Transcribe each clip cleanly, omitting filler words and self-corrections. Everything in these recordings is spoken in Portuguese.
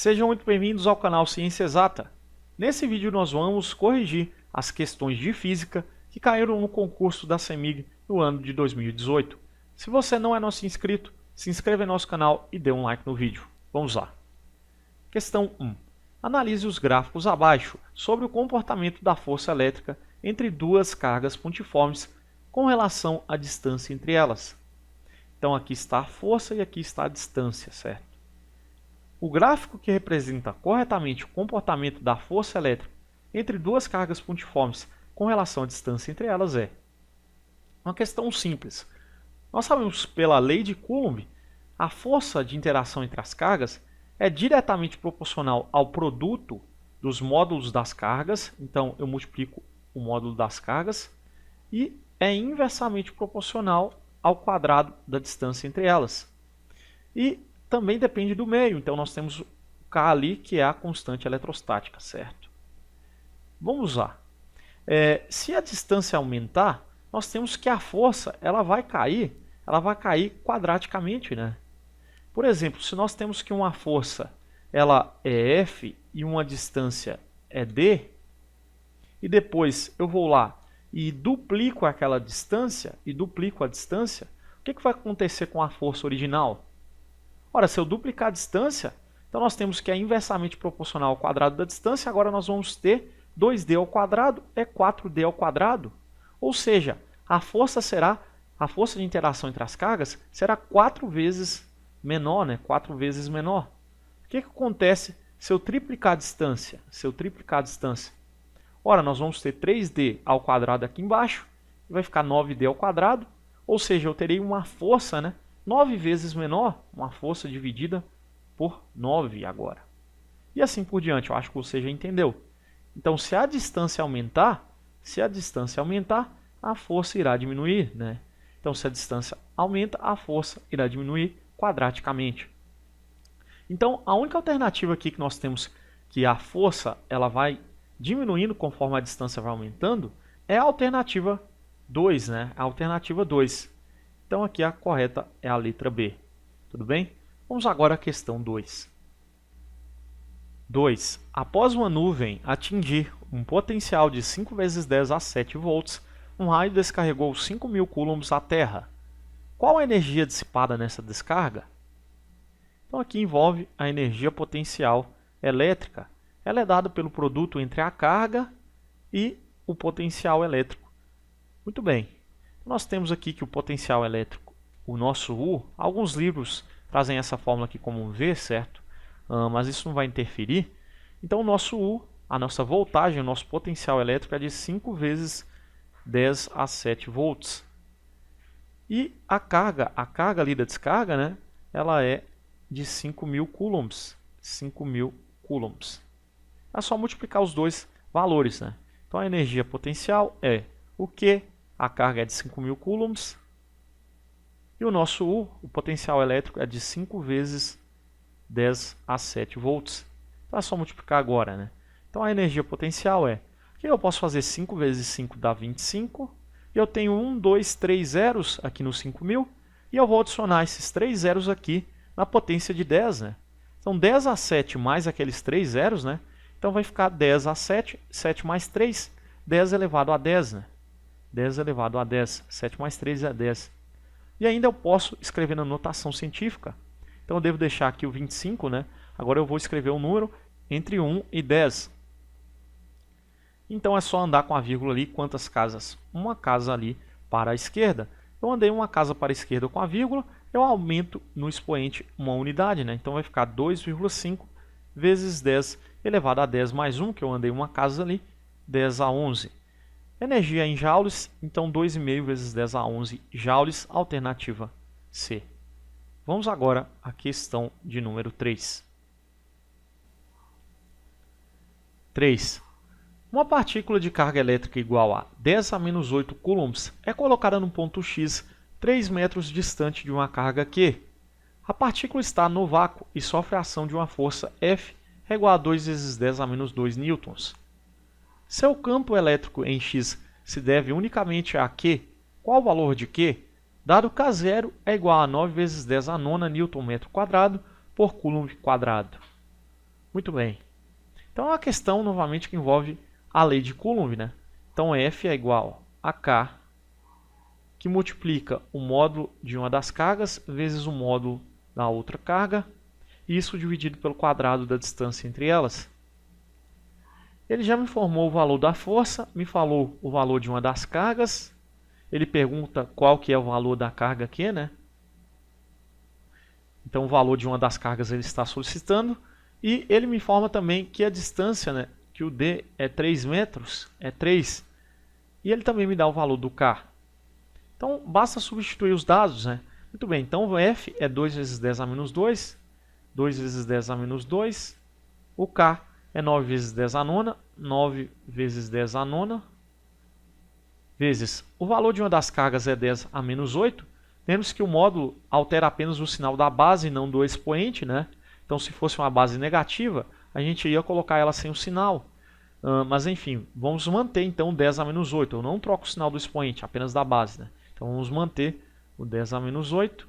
Sejam muito bem-vindos ao canal Ciência Exata. Nesse vídeo nós vamos corrigir as questões de física que caíram no concurso da CEMIG no ano de 2018. Se você não é nosso inscrito, se inscreva em nosso canal e dê um like no vídeo. Vamos lá. Questão 1. Analise os gráficos abaixo sobre o comportamento da força elétrica entre duas cargas pontiformes com relação à distância entre elas. Então aqui está a força e aqui está a distância, certo? O gráfico que representa corretamente o comportamento da força elétrica entre duas cargas pontiformes com relação à distância entre elas é uma questão simples. Nós sabemos pela lei de Coulomb, a força de interação entre as cargas é diretamente proporcional ao produto dos módulos das cargas. Então eu multiplico o módulo das cargas e é inversamente proporcional ao quadrado da distância entre elas. E também depende do meio, então nós temos o K ali, que é a constante eletrostática, certo? Vamos lá. Se a distância aumentar, nós temos que a força ela vai cair quadraticamente, né? Por exemplo, se nós temos que uma força ela é F e uma distância é D, e depois eu vou lá e duplico aquela distância, o que vai acontecer com a força original? Ora, se eu duplicar a distância, então nós temos que é inversamente proporcional ao quadrado da distância, agora nós vamos ter 2D ao quadrado é 4D ao quadrado. Ou seja, a força de interação entre as cargas será 4 vezes menor, né? 4 vezes menor. O que acontece se eu triplicar a distância? Ora, nós vamos ter 3D ao quadrado aqui embaixo, e vai ficar 9D ao quadrado, ou seja, eu terei uma força, né? 9 vezes menor, uma força dividida por 9 agora. E assim por diante, eu acho que você já entendeu. Então, se a distância aumentar, a força irá diminuir, né? Então, se a distância aumenta, a força irá diminuir quadraticamente. Então, a única alternativa aqui que nós temos que a força ela vai diminuindo conforme a distância vai aumentando é a alternativa 2, né? A alternativa 2. Então aqui a correta é a letra B. Tudo bem? Vamos agora à questão 2. 2. Após uma nuvem atingir um potencial de 5 vezes 10 a 7 volts, um raio descarregou 5.000 coulombs à Terra. Qual a energia dissipada nessa descarga? Então aqui envolve a energia potencial elétrica. Ela é dada pelo produto entre a carga e o potencial elétrico. Muito bem. Nós temos aqui que o potencial elétrico, o nosso U, alguns livros trazem essa fórmula aqui como um V, certo? Mas isso não vai interferir. Então o nosso U, a nossa voltagem, o nosso potencial elétrico é de 5 vezes 10 a 7 volts. E a carga ali da descarga, né, ela é de 5.000 coulombs. 5.000 coulombs. É só multiplicar os dois valores, né? Então a energia potencial é o Q, a carga é de 5.000 coulombs, e o nosso U, o potencial elétrico, é de 5 vezes 10 a 7 volts. Então é só multiplicar agora, né? Então a energia potencial é, que eu posso fazer 5 vezes 5 dá 25, e eu tenho 1, 2, 3 zeros aqui no 5.000, e eu vou adicionar esses 3 zeros aqui na potência de 10, né? Então 10 a 7 mais aqueles 3 zeros, né? Então vai ficar 10 a 7, 7 mais 3, 10 elevado a 10, né? 10 elevado a 10, 7 mais 3 é 10. E ainda eu posso escrever na notação científica. Então eu devo deixar aqui o 25, né? Agora eu vou escrever um número entre 1 e 10. Então é só andar com a vírgula ali, quantas casas? Uma casa ali para a esquerda. Eu andei uma casa para a esquerda com a vírgula, eu aumento no expoente uma unidade, né? Então vai ficar 2,5 vezes 10 elevado a 10 mais 1, que eu andei uma casa ali, 10 a 11. Energia em joules, então 2,5 vezes 10 a 11 joules, alternativa C. Vamos agora à questão de número 3. 3. Uma partícula de carga elétrica igual a 10 a menos 8 coulombs é colocada no ponto X 3 metros distante de uma carga Q. A partícula está no vácuo e sofre a ação de uma força F igual a 2 vezes 10 a menos 2 newtons. Seu campo elétrico em X se deve unicamente a Q. Qual o valor de Q? Dado K0 é igual a 9 vezes 10 a nona Nm² por Coulomb quadrado. Muito bem. Então é uma questão novamente que envolve a lei de Coulomb, né? Então F é igual a K, que multiplica o módulo de uma das cargas vezes o módulo da outra carga, isso dividido pelo quadrado da distância entre elas. Ele já me informou o valor da força, me falou o valor de uma das cargas, ele pergunta qual que é o valor da carga aqui, né? Então o valor de uma das cargas ele está solicitando, e ele me informa também que a distância, né, que o D é 3 metros, é 3, e ele também me dá o valor do K. Então basta substituir os dados, né? Muito bem, então o F é 2 vezes 10 a menos 2, 2 vezes 10 a menos 2, o K é 9 vezes 10 a nona, 9 vezes 10 a nona, vezes o valor de uma das cargas é 10 a menos 8, lembre-se que o módulo altera apenas o sinal da base e não do expoente, né? Então se fosse uma base negativa, a gente ia colocar ela sem o sinal. Mas enfim, vamos manter então 10 a menos 8, eu não troco o sinal do expoente, apenas da base, né? Então vamos manter o 10 a menos 8,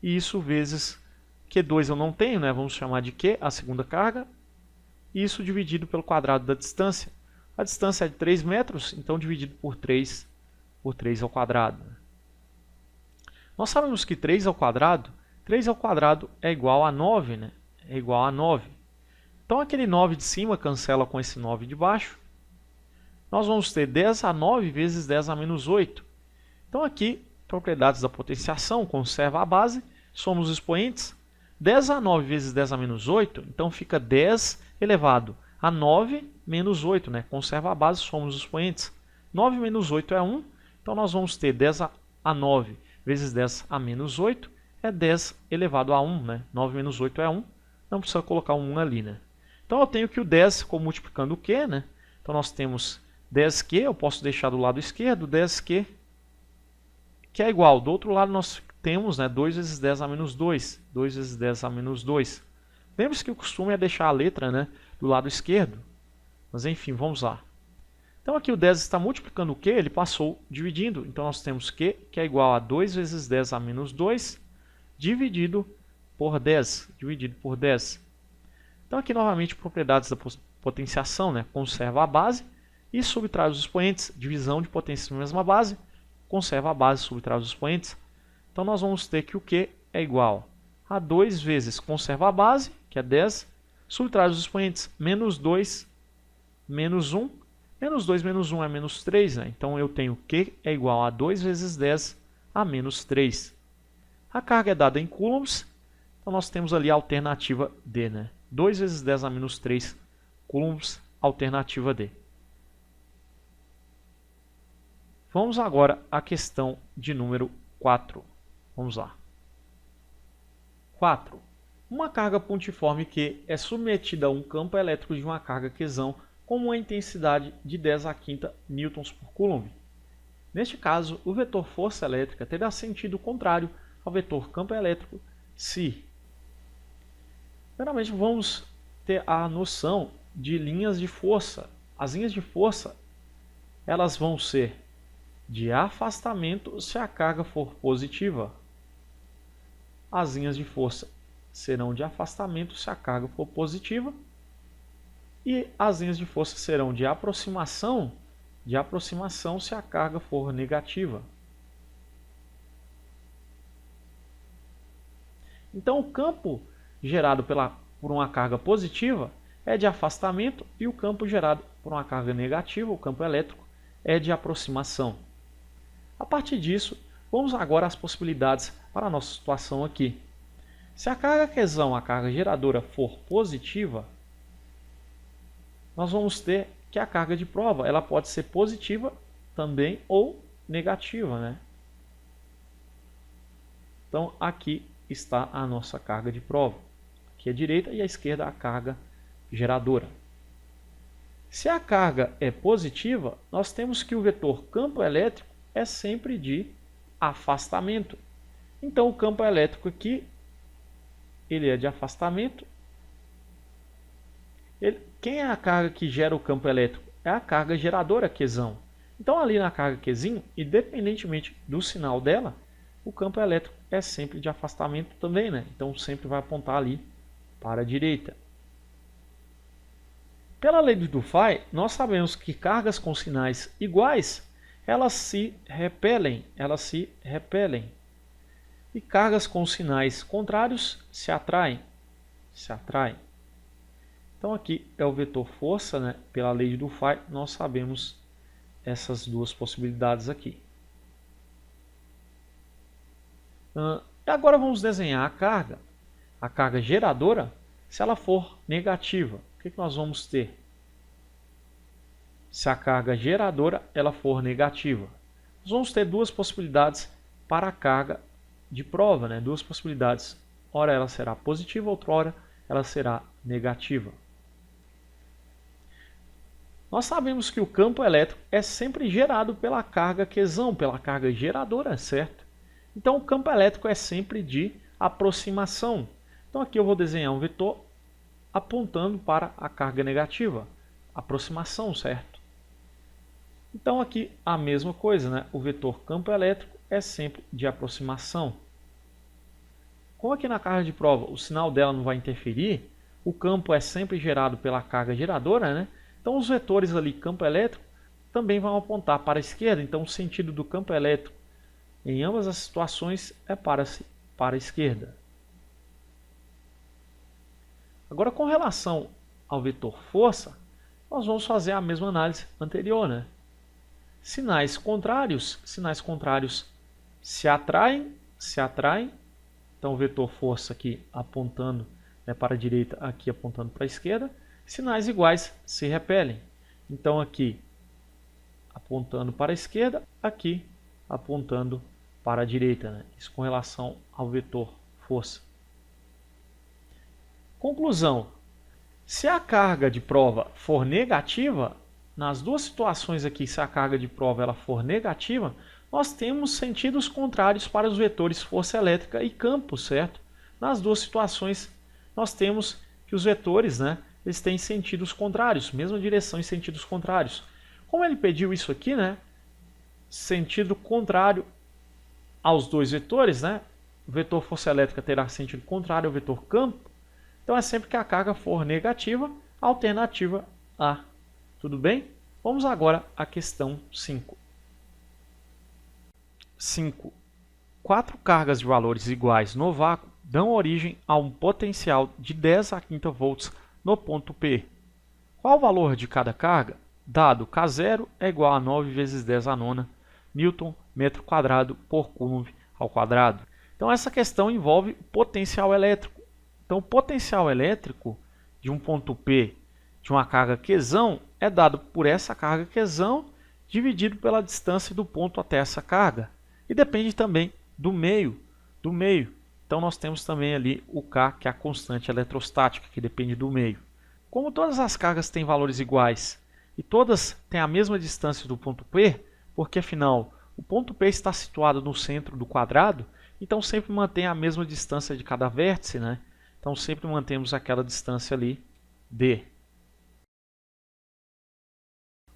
e isso vezes Q2 eu não tenho, né? Vamos chamar de Q, a segunda carga, e isso dividido pelo quadrado da distância. A distância é de 3 metros, então dividido por 3 ao quadrado. Nós sabemos que 3 ao quadrado é igual a 9, né? É igual a 9. Então aquele 9 de cima cancela com esse 9 de baixo. Nós vamos ter 10 a 9 vezes 10 a menos 8. Então aqui, propriedades da potenciação, conserva a base, somos os expoentes. 10 a 9 vezes 10 a menos 8, então fica 10 elevado a 9 menos 8, né? Conserva a base, somos os expoentes. 9 menos 8 é 1, então nós vamos ter 10 a 9 vezes 10 a menos 8, é 10 elevado a 1, né? 9 menos 8 é 1, não precisa colocar um 1 ali, né? Então eu tenho que o 10 ficou multiplicando o Q, né? Então nós temos 10Q, eu posso deixar do lado esquerdo, 10Q, que é igual, do outro lado nós temos, né, 2 vezes 10 a menos 2, 2 vezes 10 a menos 2. Lembre-se que o costume é deixar a letra, né, do lado esquerdo, mas enfim, vamos lá. Então aqui o 10 está multiplicando o Q, ele passou dividindo, então nós temos Q, que é igual a 2 vezes 10 a menos 2, dividido por 10, Então aqui novamente propriedades da potenciação, né, conserva a base e subtrai os expoentes, divisão de potências na mesma base, conserva a base, subtrai os expoentes. Então nós vamos ter que o Q é igual a 2 vezes conserva a base, que é 10, subtrai os expoentes, menos 2, menos 1, menos 2 menos 1 é menos 3, né? Então eu tenho Q é igual a 2 vezes 10 a menos 3. A carga é dada em coulombs, então nós temos ali a alternativa D, né? 2 vezes 10 a menos 3 coulombs, alternativa D. Vamos agora à questão de número 4. Vamos lá. 4. Uma carga pontiforme Q é submetida a um campo elétrico de uma carga Qzão com uma intensidade de 10 a quinta newtons por coulomb. Neste caso, o vetor força elétrica terá sentido contrário ao vetor campo elétrico se. Primeiramente, vamos ter a noção de linhas de força. As linhas de força elas vão ser de afastamento se a carga for positiva. As linhas de força serão de afastamento se a carga for positiva. E as linhas de força serão de aproximação se a carga for negativa. Então o campo gerado por uma carga positiva é de afastamento e o campo gerado por uma carga negativa, o campo elétrico, é de aproximação. A partir disso, vamos agora às possibilidades para a nossa situação aqui. Se a carga Qzão, a carga geradora, for positiva, nós vamos ter que a carga de prova ela pode ser positiva também ou negativa, né? Então aqui está a nossa carga de prova. Aqui à direita e à esquerda a carga geradora. Se a carga é positiva, nós temos que o vetor campo elétrico é sempre de afastamento. Então o campo elétrico aqui ele é de afastamento. Quem é a carga que gera o campo elétrico? É a carga geradora Qzão. Então ali na carga Qzinho, independentemente do sinal dela, o campo elétrico é sempre de afastamento também, né? Então sempre vai apontar ali para a direita. Pela lei de Dufay, nós sabemos que cargas com sinais iguais, elas se repelem. E cargas com sinais contrários se atraem. Então aqui é o vetor força, né? Pela lei de Dufay, nós sabemos essas duas possibilidades aqui. E agora vamos desenhar a carga geradora, se ela for negativa. O que nós vamos ter? Se a carga geradora ela for negativa, nós vamos ter duas possibilidades para a carga de prova, né? Duas possibilidades. Ora ela será positiva, outrora ela será negativa. Nós sabemos que o campo elétrico é sempre gerado pela carga quesão, pela carga geradora, certo? Então o campo elétrico é sempre de aproximação. Então aqui eu vou desenhar um vetor apontando para a carga negativa, aproximação, certo? Então aqui a mesma coisa, né? O vetor campo elétrico é sempre de aproximação. Como aqui na carga de prova o sinal dela não vai interferir, o campo é sempre gerado pela carga geradora, né? Então os vetores ali campo elétrico também vão apontar para a esquerda. Então o sentido do campo elétrico em ambas as situações é para a esquerda. Agora com relação ao vetor força, nós vamos fazer a mesma análise anterior, né? Sinais contrários se atraem. Então o vetor força aqui apontando, né, para a direita, aqui apontando para a esquerda. Sinais iguais se repelem. Então aqui apontando para a esquerda, aqui apontando para a direita, né? Isso com relação ao vetor força. Conclusão: se a carga de prova for negativa, nas duas situações aqui, se a carga de prova ela for negativa, nós temos sentidos contrários para os vetores força elétrica e campo, certo? Nas duas situações, nós temos que os vetores, né, eles têm sentidos contrários, mesma direção em sentidos contrários. Como ele pediu isso aqui, né, sentido contrário aos dois vetores, né, o vetor força elétrica terá sentido contrário ao vetor campo. Então é sempre que a carga for negativa, alternativa A. Tudo bem? Vamos agora à questão 5. 5. 4 cargas de valores iguais no vácuo dão origem a um potencial de 10 a 5 volts no ponto P. Qual o valor de cada carga? Dado K0 é igual a 9 vezes 10 a nona Newton metro quadrado por Coulomb ao quadrado. Então essa questão envolve potencial elétrico. Então o potencial elétrico de um ponto P de uma carga quesão é dado por essa carga quesão dividido pela distância do ponto até essa carga. E depende também do meio. Então nós temos também ali o K, que é a constante eletrostática, que depende do meio. Como todas as cargas têm valores iguais e todas têm a mesma distância do ponto P, porque afinal o ponto P está situado no centro do quadrado, então sempre mantém a mesma distância de cada vértice, né? Então sempre mantemos aquela distância ali, D.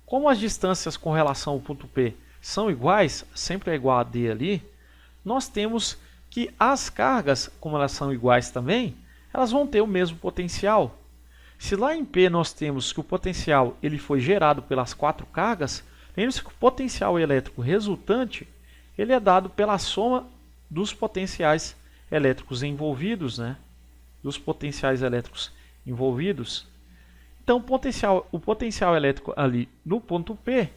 Como as distâncias com relação ao ponto P são iguais, sempre é igual a D ali, nós temos que as cargas, como elas são iguais também, elas vão ter o mesmo potencial. Se lá em P nós temos que o potencial ele foi gerado pelas 4 cargas, lembre-se que o potencial elétrico resultante ele é dado pela soma dos potenciais elétricos envolvidos, né? Dos potenciais elétricos envolvidos. Então o potencial elétrico ali no ponto P,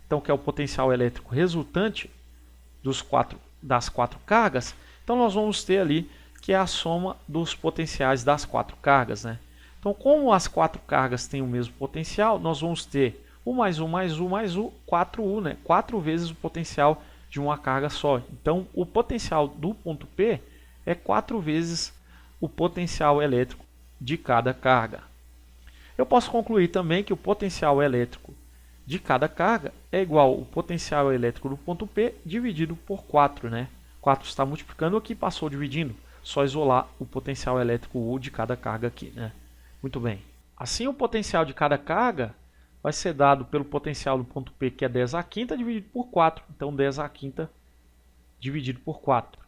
então que é o potencial elétrico resultante das 4 cargas, então nós vamos ter ali que é a soma dos potenciais das 4 cargas, né? Então como as 4 cargas têm o mesmo potencial, nós vamos ter 1 mais 1 mais 1 mais 1, 4U, né? 4 vezes o potencial de uma carga só. Então o potencial do ponto P é 4 vezes o potencial elétrico de cada carga. Eu posso concluir também que o potencial elétrico de cada carga é igual ao potencial elétrico do ponto P dividido por 4, né? 4 está multiplicando, aqui passou dividindo. Só isolar o potencial elétrico U de cada carga aqui, né? Muito bem. Assim o potencial de cada carga vai ser dado pelo potencial do ponto P, que é 10 a quinta dividido por 4. Então 10 a quinta dividido por 4.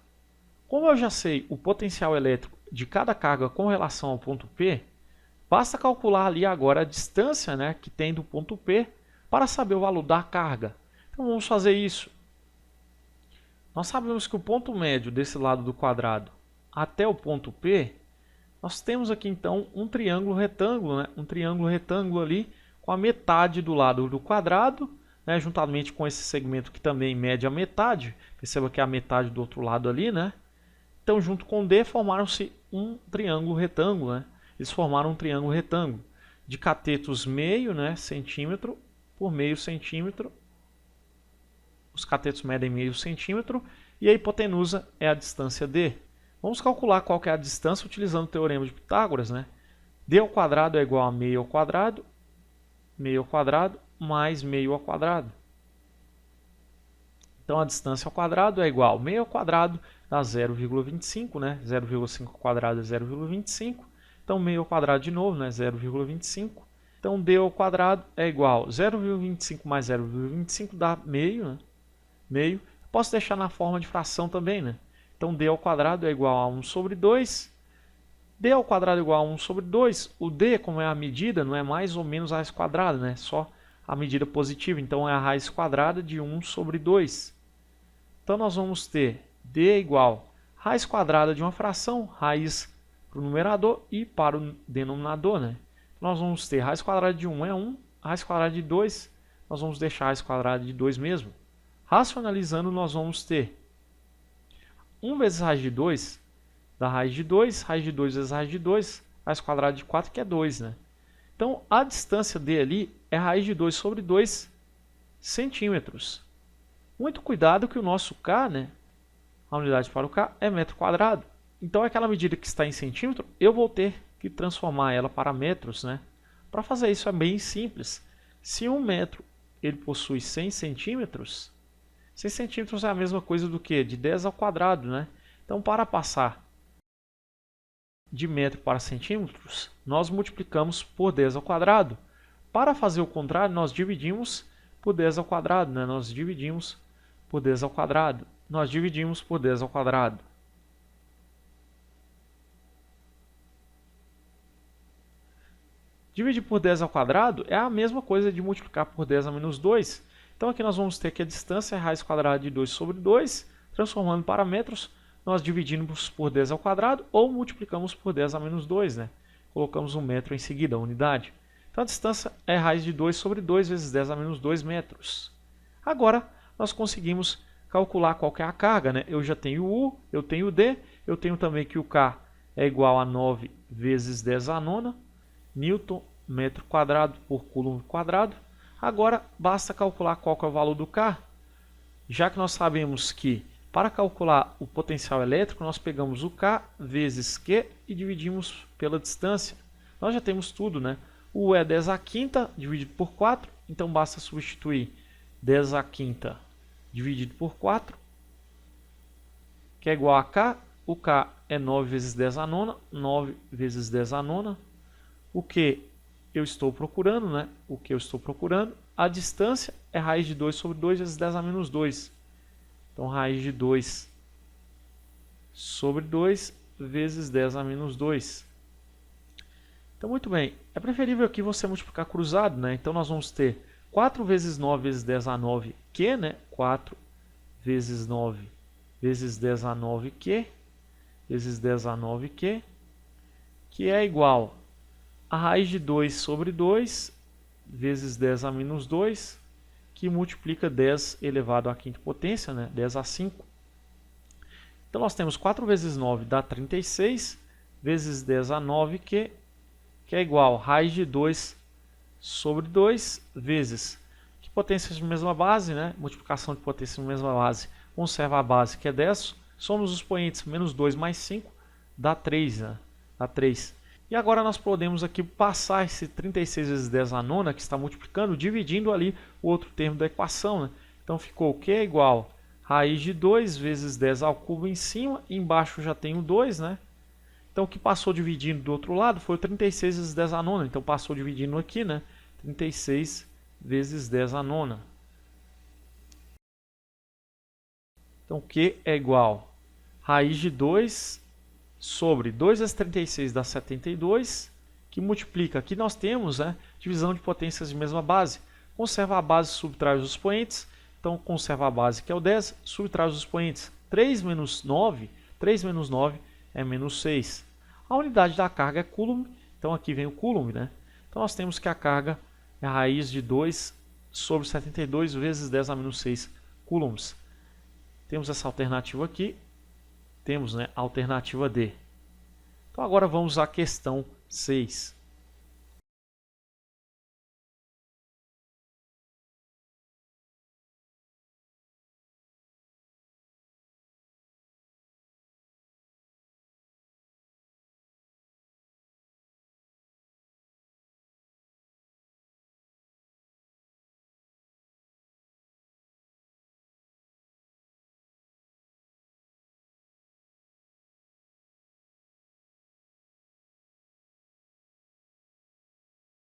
Como eu já sei o potencial elétrico de cada carga com relação ao ponto P, Basta calcular ali agora a distância, né, que tem do ponto P para saber o valor da carga. Então vamos fazer isso. Nós sabemos que o ponto médio desse lado do quadrado até o ponto P, nós temos aqui então um triângulo retângulo, né? Um triângulo retângulo ali com a metade do lado do quadrado, né? Juntamente com esse segmento que também mede a metade. Perceba que é a metade do outro lado ali, né? Então, junto com D, formaram-se um triângulo retângulo, né? Eles formaram um triângulo retângulo de catetos meio, né, centímetro por meio centímetro. Os catetos medem meio centímetro e a hipotenusa é a distância D. Vamos calcular qual que é a distância utilizando o teorema de Pitágoras, né? D ao quadrado é igual a meio ao quadrado mais meio ao quadrado. Então a distância ao quadrado é igual a meio ao quadrado dá 0,25, né? 0,5 ao quadrado é 0,25. Então meio ao quadrado de novo, né? 0,25. Então D ao quadrado é igual a 0,25 mais 0,25 dá meio, né? Meio. Posso deixar na forma de fração também, né? Então D ao quadrado é igual a 1 sobre 2. D ao quadrado é igual a 1 sobre 2. O D, como é a medida, não é mais ou menos a raiz quadrada, né? Só a medida positiva. Então é a raiz quadrada de 1 sobre 2. Então nós vamos ter D é igual a raiz quadrada de uma fração, raiz para o numerador e para o denominador, né? Nós vamos ter raiz quadrada de 1 é 1, raiz quadrada de 2, nós vamos deixar a raiz quadrada de 2 mesmo. Racionalizando, nós vamos ter 1 vezes raiz de 2 dá raiz de 2 vezes raiz de 2, raiz quadrada de 4, que é 2, né? Então, a distância D ali é raiz de 2 sobre 2 centímetros. Muito cuidado que o nosso K, né, a unidade para o K é metro quadrado. Então, aquela medida que está em centímetro, eu vou ter que transformar ela para metros, né? Para fazer isso é bem simples. Se 1 metro ele possui 100 centímetros, 100 centímetros é a mesma coisa do que? De 10 ao quadrado, né? Então, para passar de metro para centímetros, nós multiplicamos por 10 ao quadrado. Para fazer o contrário, nós dividimos por 10 ao quadrado, né? Nós dividimos por 10 ao quadrado. Nós dividimos por 10 ao quadrado. Dividir por 10 ao quadrado é a mesma coisa de multiplicar por 10 a menos 2. Então aqui nós vamos ter que a distância é raiz quadrada de 2 sobre 2, transformando para metros, nós dividimos por 10 ao quadrado ou multiplicamos por 10 a menos 2, né? Colocamos um metro em seguida, a unidade. Então a distância é raiz de 2 sobre 2 vezes 10 a menos 2 metros. Agora nós conseguimos calcular qual que é a carga, né? Eu já tenho o U, eu tenho o D, eu tenho também que o K é igual a 9 vezes 10 a nona, Newton metro quadrado por coulomb quadrado. Agora basta calcular qual que é o valor do K, já que nós sabemos que para calcular o potencial elétrico nós pegamos o K vezes Q e dividimos pela distância. Nós já temos tudo, né? O U é 10 a quinta dividido por 4, então basta substituir 10 a quinta dividido por 4, que é igual a K. O K é 9 vezes 10 a nona, 9 vezes 10 a nona. O que eu estou procurando, né? O que eu estou procurando, a distância é raiz de 2 sobre 2 vezes 10 a menos 2. Então, raiz de 2 sobre 2 vezes 10 a menos 2. Então, muito bem. É preferível aqui você multiplicar cruzado, né? Então, nós vamos ter 4 vezes 9 vezes 10 a 9, Q, né? 4 vezes 9 vezes 10 a 9, Q, vezes 10 a 9, Q, que é igual a raiz de 2 sobre 2 vezes 10 a menos 2, que multiplica 10 elevado à quinta potência, né? 10 a 5. Então, nós temos 4 vezes 9 dá 36, vezes 10 a 9, que é igual a raiz de 2 sobre 2, vezes, que potência de mesma base, né? Multiplicação de potência de mesma base, conserva a base, que é 10, somos os expoentes, menos 2 mais 5, dá 3, né? Dá 3. E agora nós podemos aqui passar esse 36 vezes 10 a nona, que está multiplicando, dividindo ali o outro termo da equação, né? Então ficou o que é igual a raiz de 2 vezes 10 ao cubo em cima, embaixo já tem o 2, né? Então o que passou dividindo do outro lado foi o 36 vezes 10 a nona, então passou dividindo aqui, né? 36 vezes 10 a nona. Então o que é igual a raiz de 2 sobre 2 vezes 36 dá 72, que multiplica. Aqui nós temos, né, divisão de potências de mesma base. Conserva a base, subtrai os expoentes. Então, conserva a base, que é o 10, subtrai os expoentes. 3 menos 9 é menos 6. A unidade da carga é coulomb, então aqui vem o coulomb, né? Então, nós temos que a carga é a raiz de 2 sobre 72 vezes 10 a menos 6 coulombs. Temos essa alternativa aqui. Temos, né, a alternativa D. Então, agora vamos à questão 6.